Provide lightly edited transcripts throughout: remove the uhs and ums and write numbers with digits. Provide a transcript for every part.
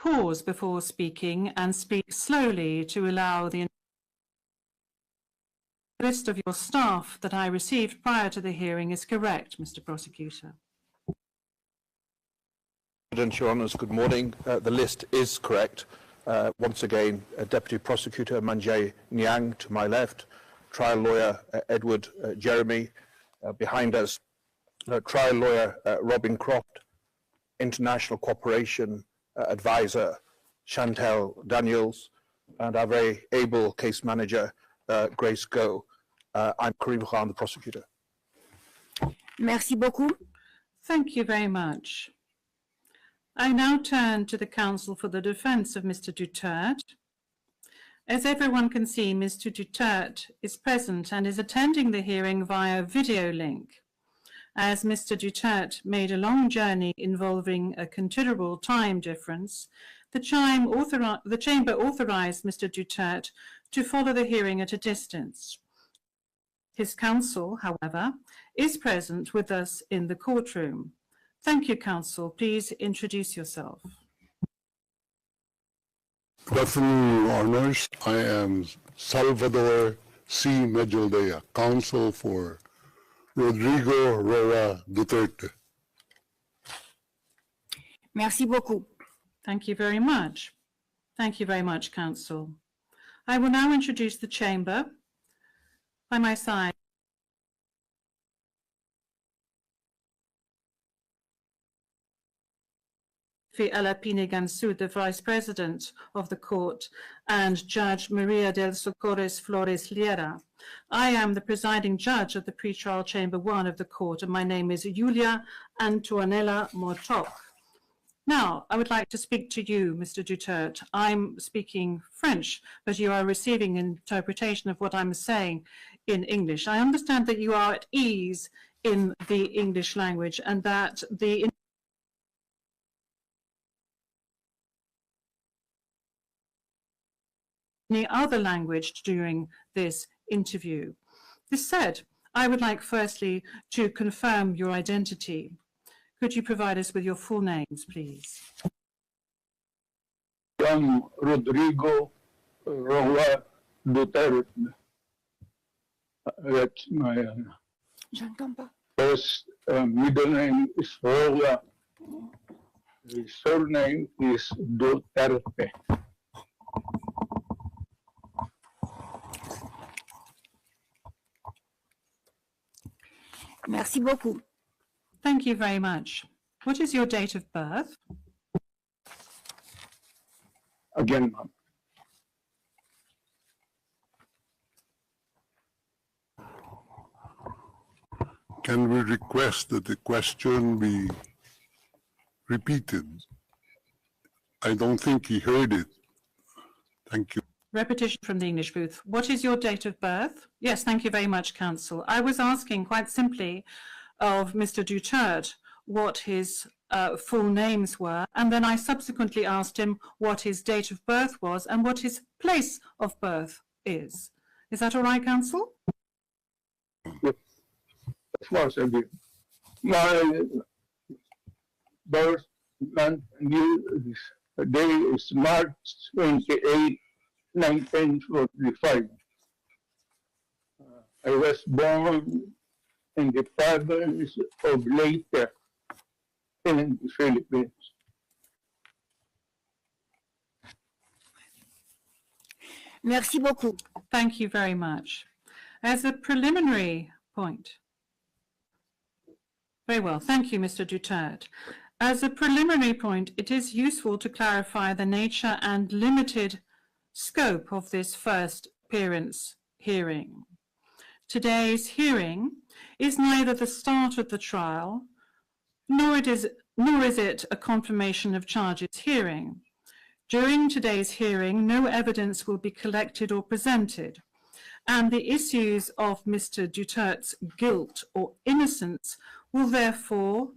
pause before speaking and speak slowly to allow the list of your staff that I received prior to the hearing is correct, Mr. Prosecutor. President, Your Honours, good morning. The list is correct. Once again, Deputy Prosecutor Manjay Nyang to my left, trial lawyer Edward Jeremy behind us, trial lawyer Robin Croft, international cooperation advisor Chantel Daniels, and our very able case manager Grace Go. I'm Karim Khan, the prosecutor. Merci beaucoup. Thank you very much. I now turn to the counsel for the defense of Mr. Duterte. As everyone can see, Mr. Duterte is present and is attending the hearing via video link. As Mr. Duterte made a long journey involving a considerable time difference, the chamber authorized Mr. Duterte to follow the hearing at a distance. His counsel, however, is present with us in the courtroom. Thank you, counsel. Please introduce yourself. Good afternoon, Your Honors. I am Salvador C. Medjaldea, counsel for Rodrigo Roa Duterte. Merci beaucoup. Thank you very much. Thank you very much, counsel. I will now introduce the chamber. By my side, Alapine Gansu, the Vice President of the Court, and Judge Maria del Socorres Flores Liera. I am the presiding judge of the pretrial chamber 1 of the court, and my name is Julia Antonella Mortok. Now, I would like to speak to you, Mr. Duterte. I'm speaking French, but you are receiving interpretation of what I'm saying in English. I understand that you are at ease in the English language and that the any other language during this interview. This said, I would like firstly to confirm your identity. Could you provide us with your full names, please? I'm Rodrigo Roa Duterte. That's my first middle name is Roa. The surname is Duterte. Merci beaucoup. Thank you very much. What is your date of birth? Again, ma'am. Can we request that the question be repeated? I don't think he heard it. Thank you. Repetition from the English booth. What is your date of birth? Yes, thank you very much, counsel. I was asking quite simply of Mr. Duterte what his full names were, and then I subsequently asked him what his date of birth was and what his place of birth is. Is that all right, counsel? Yes, of course I do. My birth month and day is March 28, 1945. I was born in the province of Leyte in the Philippines. Merci beaucoup. Thank you very much. As a preliminary point. Very well. Thank you, Mr. Duterte. As a preliminary point, it is useful to clarify the nature and limited scope of this first appearance hearing. Today's hearing is neither the start of the trial, nor is it a confirmation of charges hearing. During today's hearing, no evidence will be collected or presented, and the issues of Mr. Duterte's guilt or innocence will therefore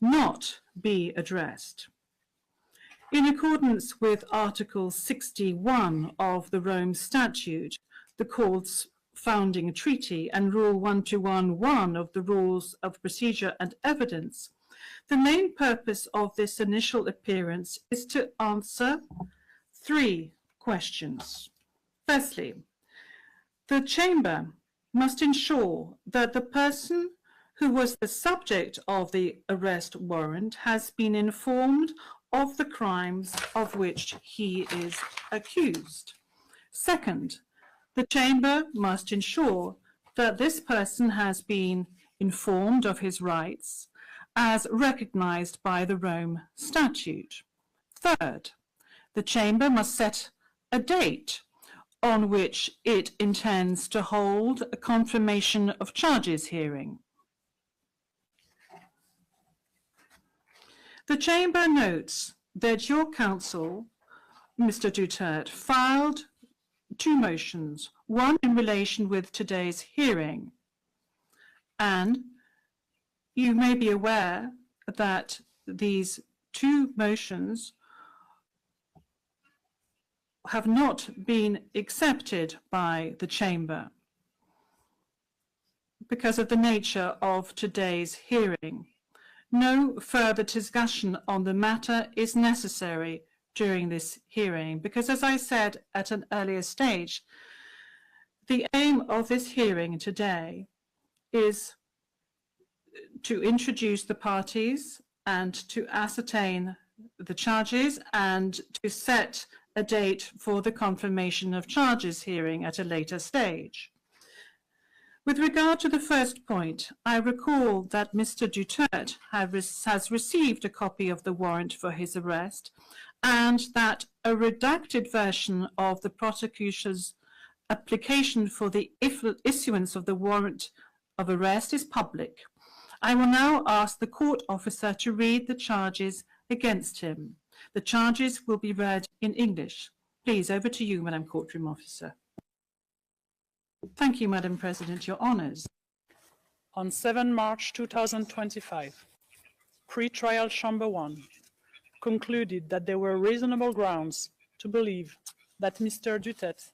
not be addressed. In accordance with Article 61 of the Rome Statute, the Court's founding treaty, and Rule 1211 of the Rules of Procedure and Evidence, The main purpose of this initial appearance is to answer 3 questions. Firstly, the Chamber must ensure that the person who was the subject of the arrest warrant has been informed of the crimes of which he is accused. Second, the Chamber must ensure that this person has been informed of his rights as recognized by the Rome Statute. Third, the Chamber must set a date on which it intends to hold a confirmation of charges hearing. The Chamber notes that your counsel, Mr. Duterte, filed 2 motions, one in relation with today's hearing, and you may be aware that these 2 motions have not been accepted by the Chamber because of the nature of today's hearing. No further discussion on the matter is necessary during this hearing because, as I said at an earlier stage, the aim of this hearing today is to introduce the parties and to ascertain the charges and to set a date for the confirmation of charges hearing at a later stage. With regard to the first point, I recall that Mr. Duterte has received a copy of the warrant for his arrest and that a redacted version of the prosecution's application for the issuance of the warrant of arrest is public. I will now ask the court officer to read the charges against him. The charges will be read in English. Please, over to you, Madam Courtroom Officer. Thank you, Madam President. Your Honours. On 7 March 2025, Pre-Trial Chamber 1 concluded that there were reasonable grounds to believe that Mr. Duterte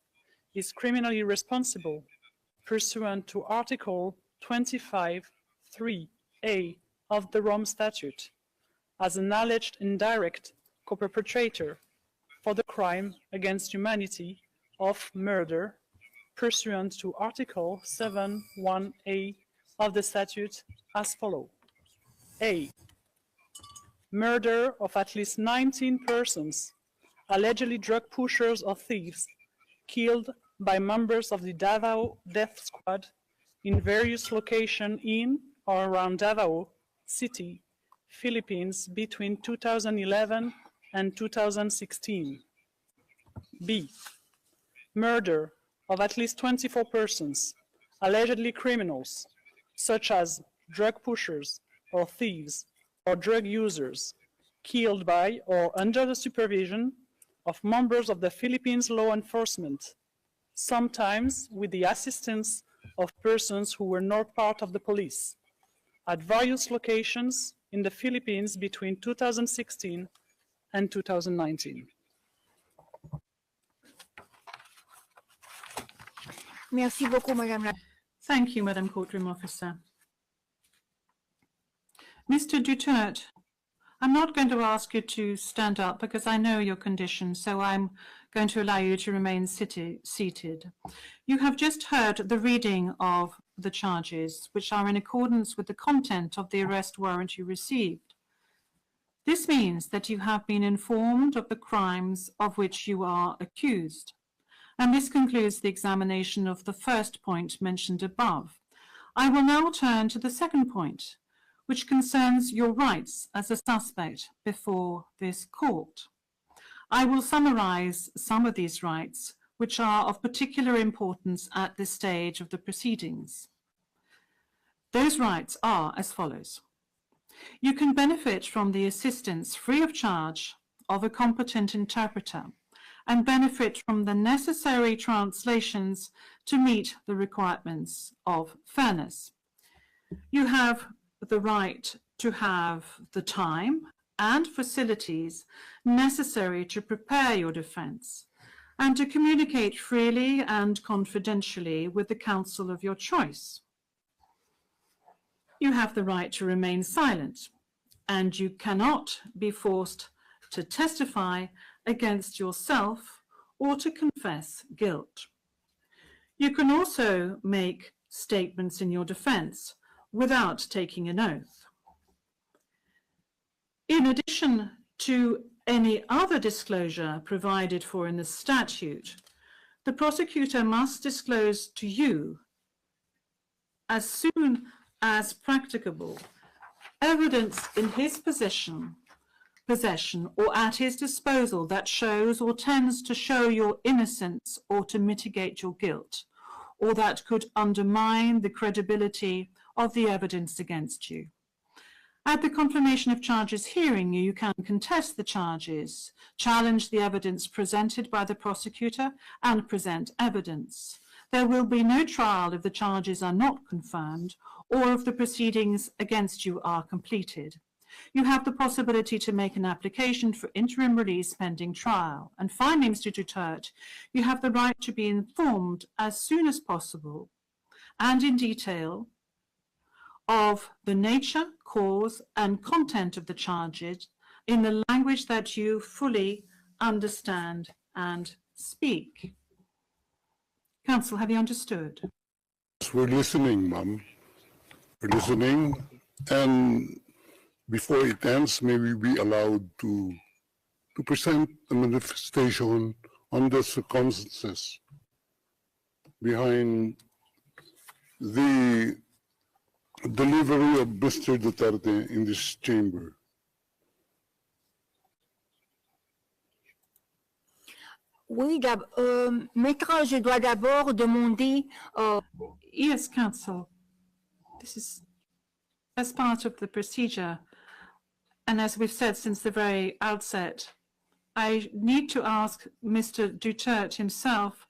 is criminally responsible pursuant to Article 25(3)(a) of the Rome Statute as an alleged indirect co-perpetrator for the crime against humanity of murder pursuant to Article 7(1)(a) of the statute as follows. A. Murder of at least 19 persons, allegedly drug pushers or thieves, killed by members of the Davao Death Squad in various locations in or around Davao City, Philippines between 2011 and 2016. B. Murder of at least 24 persons, allegedly criminals, such as drug pushers or thieves or drug users, killed by or under the supervision of members of the Philippines law enforcement, sometimes with the assistance of persons who were not part of the police, at various locations in the Philippines between 2016 and 2019. Merci beaucoup, Madame la... Thank you, Madam Courtroom Officer. Mr. Duterte, I'm not going to ask you to stand up because I know your condition, so I'm going to allow you to remain seated. You have just heard the reading of the charges, which are in accordance with the content of the arrest warrant you received. This means that you have been informed of the crimes of which you are accused. And this concludes the examination of the first point mentioned above. I will now turn to the second point, which concerns your rights as a suspect before this court. I will summarize some of these rights, which are of particular importance at this stage of the proceedings. Those rights are as follows. You can benefit from the assistance free of charge of a competent interpreter and benefit from the necessary translations to meet the requirements of fairness. You have the right to have the time and facilities necessary to prepare your defense and to communicate freely and confidentially with the counsel of your choice. You have the right to remain silent and you cannot be forced to testify against yourself or to confess guilt. You can also make statements in your defense without taking an oath. In addition to any other disclosure provided for in the statute, the prosecutor must disclose to you, as soon as practicable, evidence in his possession or at his disposal that shows or tends to show your innocence or to mitigate your guilt, or that could undermine the credibility of the evidence against you. At the confirmation of charges hearing, you can contest the charges, challenge the evidence presented by the prosecutor, and present evidence. There will be no trial if the charges are not confirmed or if the proceedings against you are completed. You have the possibility to make an application for interim release pending trial. And finally, Mr. Duterte, you have the right to be informed as soon as possible and in detail of the nature, cause, and content of the charges in the language that you fully understand and speak. Counsel, have you understood? We're listening, ma'am. We're listening, and before it ends, may we be allowed to present a manifestation on the circumstances behind the delivery of Mr. Duterte in this chamber. Oui, Maître, je dois d'abord demander. Yes, counsel. This is as part of the procedure. And as we've said since the very outset, I need to ask Mr. Duterte himself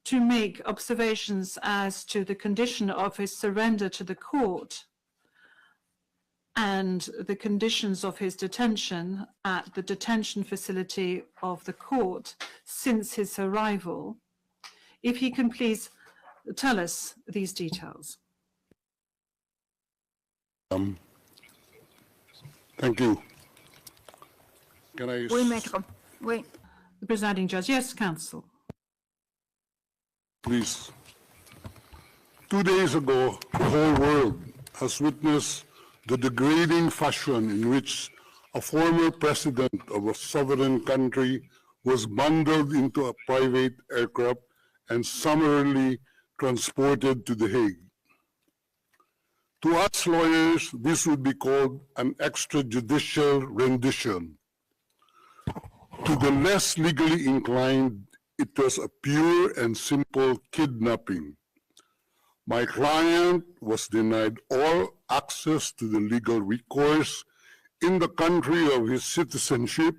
to make observations as to the condition of his surrender to the court and the conditions of his detention at the detention facility of the court since his arrival. If he can please tell us these details. Thank you. Can I? Oui, Maître. Oui. The presiding judge. Yes, counsel. Please. 2 days ago, the whole world has witnessed the degrading fashion in which a former president of a sovereign country was bundled into a private aircraft and summarily transported to The Hague. To us lawyers, this would be called an extrajudicial rendition. To the less legally inclined, it was a pure and simple kidnapping. My client was denied all access to the legal recourse in the country of his citizenship,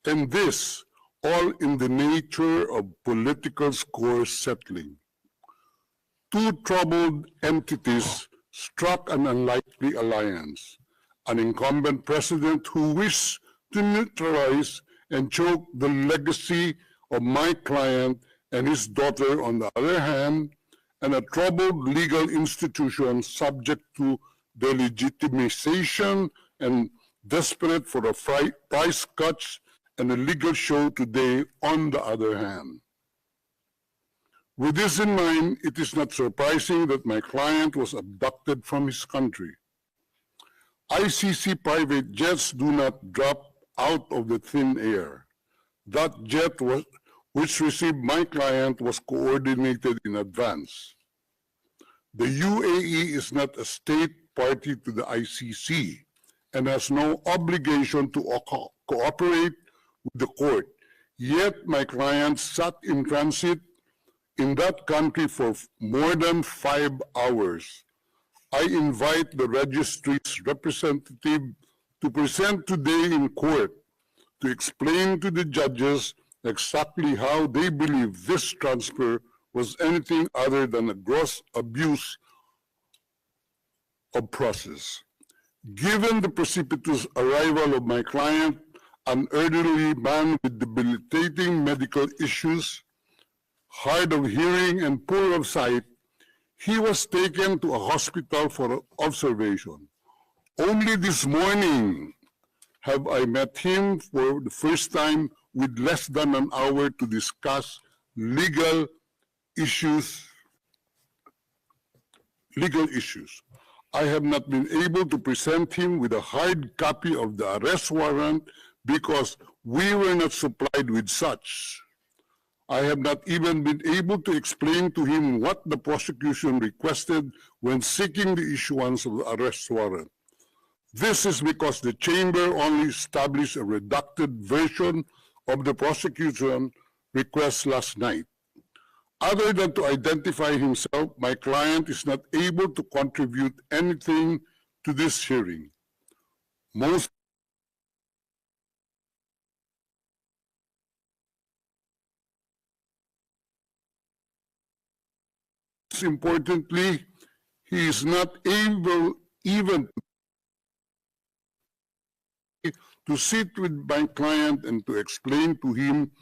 and this all in the nature of political score settling. Two troubled entities struck an unlikely alliance, an incumbent president who wished to neutralize and choke the legacy of my client and his daughter on the other hand, and a troubled legal institution subject to delegitimization and desperate for a price cuts and a legal show today on the other hand. With this in mind, it is not surprising that my client was abducted from his country. ICC private jets do not drop out of the thin air. That jet which received my client was coordinated in advance. The UAE is not a state party to the ICC and has no obligation to cooperate with the court. Yet my client sat in transit in that country for more than 5 hours. I invite the registry's representative to present today in court to explain to the judges exactly how they believe this transfer was anything other than a gross abuse of process. Given the precipitous arrival of my client, an elderly man with debilitating medical issues, hard of hearing and poor of sight, he was taken to a hospital for observation. Only this morning have I met him for the first time with less than an hour to discuss legal issues. I have not been able to present him with a hard copy of the arrest warrant because we were not supplied with such. I have not even been able to explain to him what the prosecution requested when seeking the issuance of the arrest warrant. This is because the chamber only established a redacted version of the prosecution request last night. Other than to identify himself, my client is not able to contribute anything to this hearing. Most importantly, he is not able even to sit with my client and to explain to him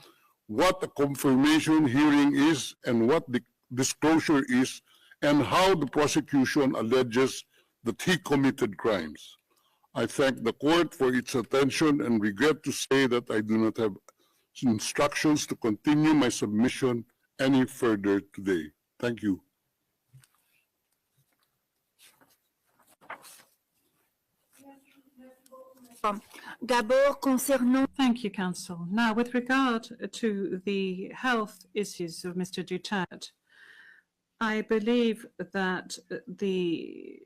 what a confirmation hearing is and what the disclosure is and how the prosecution alleges that he committed crimes. I thank the court for its attention and regret to say that I do not have instructions to continue my submission any further today. Thank you. D'abord, concernant Thank you, Counsel. Now, with regard to the health issues of Mr. Duterte, I believe that the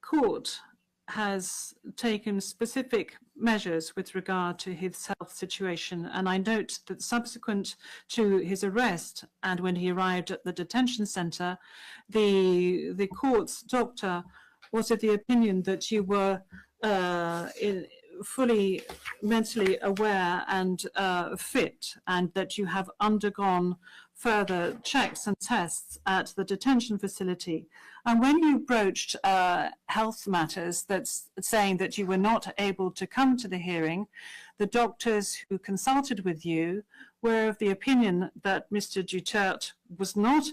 court has taken specific measures with regard to his health situation, and I note that subsequent to his arrest and when he arrived at the detention center, the court's doctor was of the opinion that you were fully mentally aware and fit, and that you have undergone further checks and tests at the detention facility. And when you broached health matters, that's saying that you were not able to come to the hearing, the doctors who consulted with you were of the opinion that Mr. Duterte was not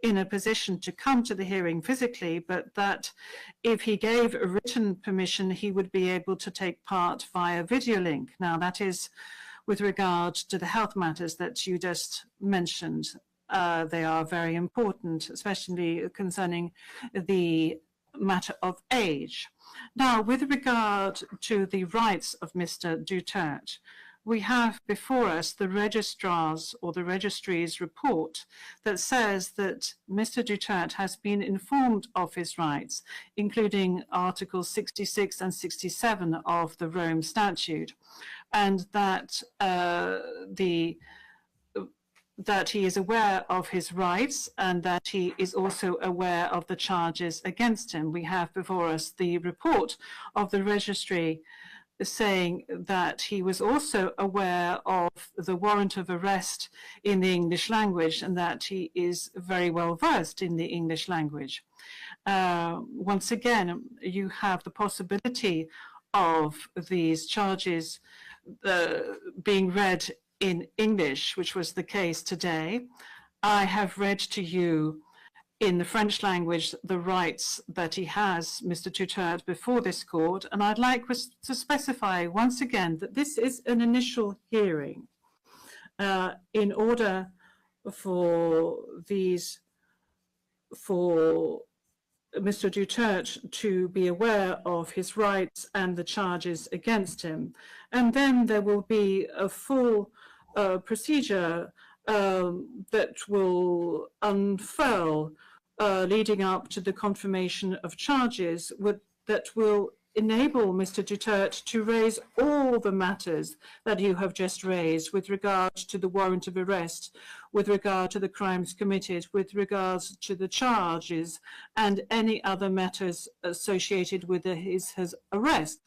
in a position to come to the hearing physically, but that if he gave a written permission, he would be able to take part via video link. Now, that is with regard to the health matters that you just mentioned. They are very important, especially concerning the matter of age. Now, with regard to the rights of Mr. Duterte, we have before us the registrar's or the registry's report that says that Mr. Duterte has been informed of his rights, including Articles 66 and 67 of the Rome Statute, and that that he is aware of his rights and that he is also aware of the charges against him. We have before us the report of the registry saying that he was also aware of the warrant of arrest in the English language and that he is very well versed in the English language. Once again, you have the possibility of these charges being read in English, which was the case today. I have read to you in the French language the rights that he has, Mr. Duterte, before this court, and I'd like to specify once again that this is an initial hearing. In order for Mr. Duterte to be aware of his rights and the charges against him. And then there will be a full procedure that will unfurl leading up to the confirmation of charges that will enable Mr. Duterte to raise all the matters that you have just raised with regard to the warrant of arrest, with regard to the crimes committed, with regards to the charges, and any other matters associated with his arrest,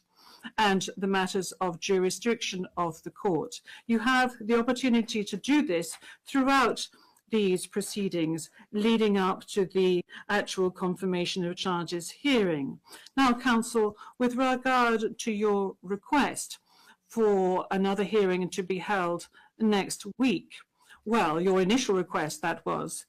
and the matters of jurisdiction of the court. You have the opportunity to do this throughout these proceedings leading up to the actual confirmation of charges hearing. Now, counsel, with regard to your request for another hearing to be held next week, well, your initial request, that was,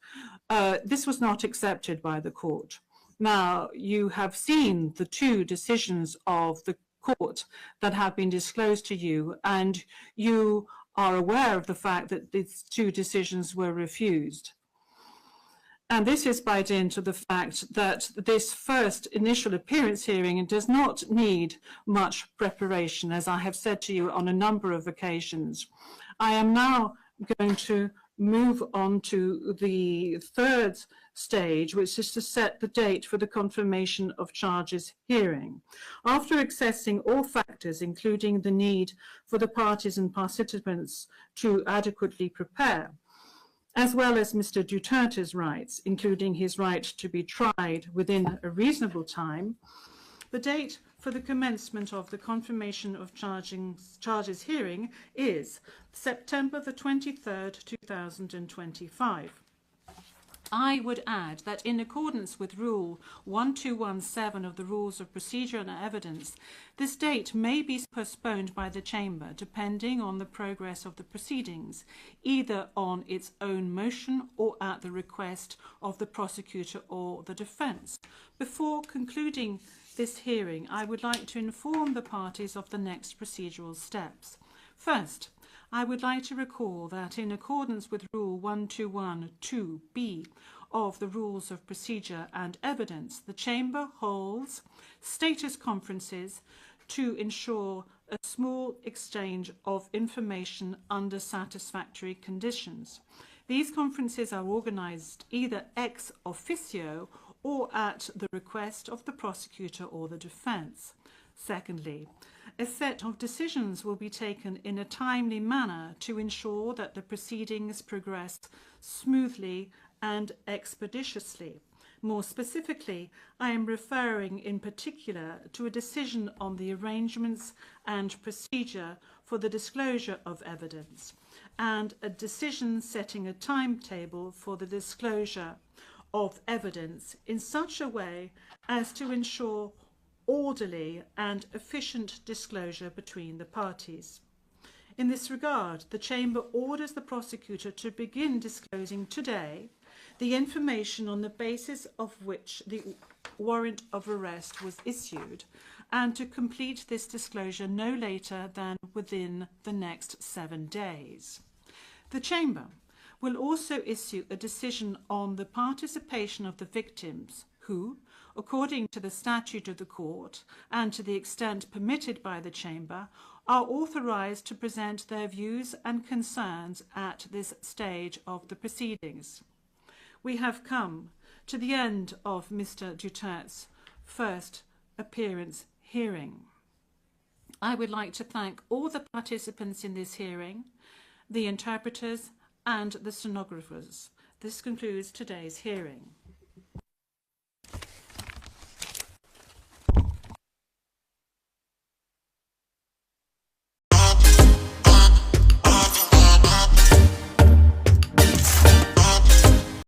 this was not accepted by the court. Now, you have seen the two decisions of the court that have been disclosed to you, and you are aware of the fact that these two decisions were refused. And this is by dint of the fact that this first initial appearance hearing does not need much preparation, as I have said to you on a number of occasions. I am now going to move on to the third stage, which is to set the date for the confirmation of charges hearing. After assessing all factors, including the need for the parties and participants to adequately prepare, as well as Mr. Duterte's rights, including his right to be tried within a reasonable time, the date for the commencement of the confirmation of charges hearing is September the 23rd, 2025. I would add that in accordance with Rule 1217 of the Rules of Procedure and Evidence, this date may be postponed by the Chamber depending on the progress of the proceedings, either on its own motion or at the request of the prosecutor or the defence. Before concluding this hearing, I would like to inform the parties of the next procedural steps. First, I would like to recall that in accordance with Rule 1212B of the Rules of Procedure and Evidence, the Chamber holds status conferences to ensure a small exchange of information under satisfactory conditions. These conferences are organised either ex officio or at the request of the prosecutor or the defence. Secondly, a set of decisions will be taken in a timely manner to ensure that the proceedings progress smoothly and expeditiously. More specifically, I am referring in particular to a decision on the arrangements and procedure for the disclosure of evidence, and a decision setting a timetable for the disclosure of evidence in such a way as to ensure orderly and efficient disclosure between the parties. In this regard, the Chamber orders the prosecutor to begin disclosing today the information on the basis of which the warrant of arrest was issued, and to complete this disclosure no later than within the next 7 days. The Chamber will also issue a decision on the participation of the victims who, according to the statute of the court and to the extent permitted by the Chamber, are authorised to present their views and concerns at this stage of the proceedings. We have come to the end of Mr. Duterte's first appearance hearing. I would like to thank all the participants in this hearing, the interpreters and the stenographers. This concludes today's hearing.